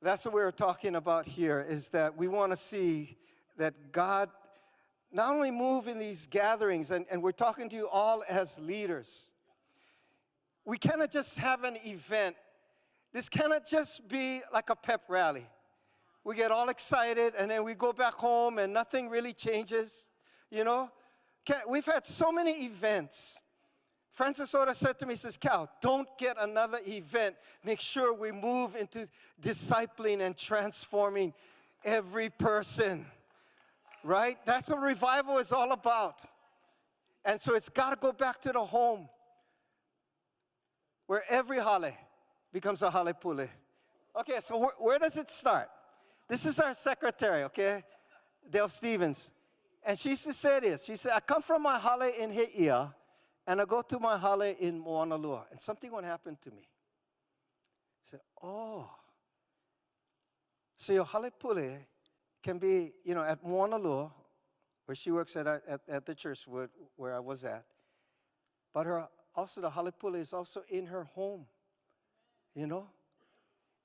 That's what we're talking about here, is that we want to see that God not only move in these gatherings, and we're talking to you all as leaders. We cannot just have an event. This cannot just be like a pep rally. We get all excited and then we go back home and nothing really changes, you know? We've had so many events. Francis Oda said to me, he says, Cal, don't get another event. Make sure we move into discipling and transforming every person, right? That's what revival is all about. And so it's got to go back to the home where every hale becomes a Hale Pule. Okay, so where does it start? This is our secretary, okay, Dale Stevens. And she used to say this. She said, I come from my hale in He'ia, and I go to my hale in Moanalua. And something would happen to me. I said, oh. So your Hale Pule can be, you know, at Moanalua, where she works at the church where I was at. But also the Hale Pule is also in her home, you know.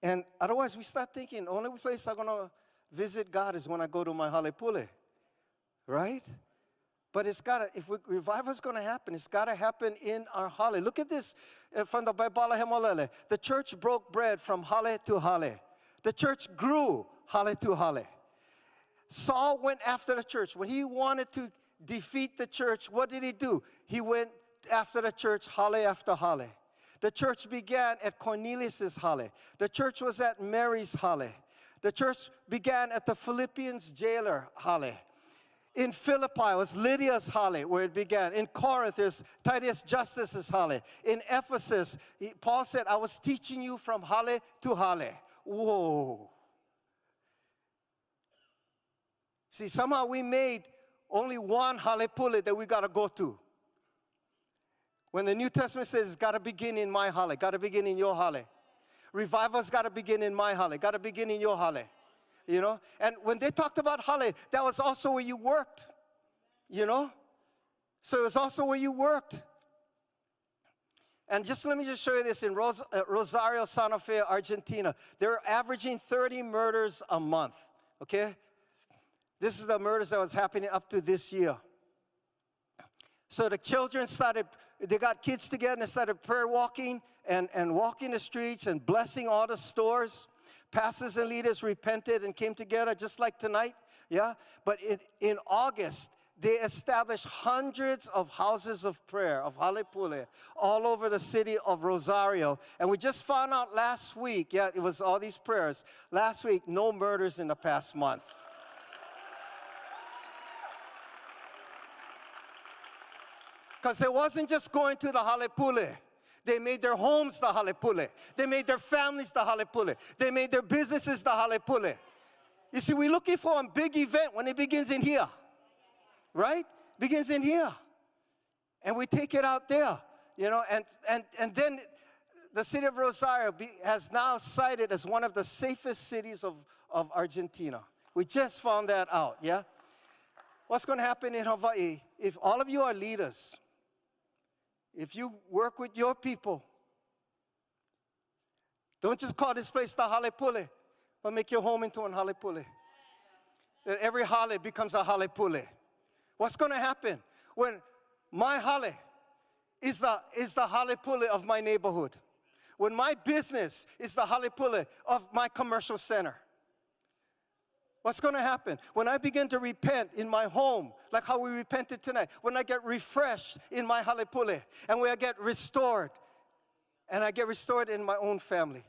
And otherwise we start thinking, the only place I'm going to visit God is when I go to my Hale Pule, right? But it's got to, if revival is going to happen, it's got to happen in our hale. Look at this from the Baibala Hemolele. The church broke bread from hale to hale. The church grew hale to hale. Saul went after the church. When he wanted to defeat the church, what did he do? He went after the church, hale after hale. The church began at Cornelius' hale. The church was at Mary's hale. The church began at the Philippians jailer hale. In Philippi, it was Lydia's hale where it began. In Corinth, there's Titus Justus's hale. In Ephesus, Paul said, I was teaching you from hale to hale. Whoa. See, somehow we made only one Hale Pule that we got to go to. When the New Testament says it's got to begin in my hale, got to begin in your hale. Revival's got to begin in my hale, got to begin in your hale. You know? And when they talked about hale, that was also where you worked. You know? So it was also where you worked. And let me just show you this in Rosario, Santa Fe, Argentina. They're averaging 30 murders a month. Okay? This is the murders that was happening up to this year. So the children they got kids together and they started prayer walking and walking the streets and blessing all the stores. Pastors and leaders repented and came together just like tonight, yeah? But in August, they established hundreds of houses of prayer, of Hale Pule, all over the city of Rosario. And we just found out last week, yeah, it was all these prayers. Last week, no murders in the past month. Because it wasn't just going to the Hale Pule. They made their homes the Hale Pule. They made their families the Hale Pule. They made their businesses the Hale Pule. You see, we're looking for a big event when it begins in here. Right? Begins in here. And we take it out there. You know, and then the city of Rosario has now cited as one of the safest cities of Argentina. We just found that out, yeah? What's going to happen in Hawaii, if all of you are leaders, if you work with your people, don't just call this place the Hale Pule, but make your home into an Hale Pule. That every hale becomes a Hale Pule. What's going to happen when my hale is the Hale Pule of my neighborhood? When my business is the Hale Pule of my commercial center? What's going to happen? When I begin to repent in my home, like how we repented tonight, when I get refreshed in my Hale Pule, and when I get restored, and I get restored in my own family.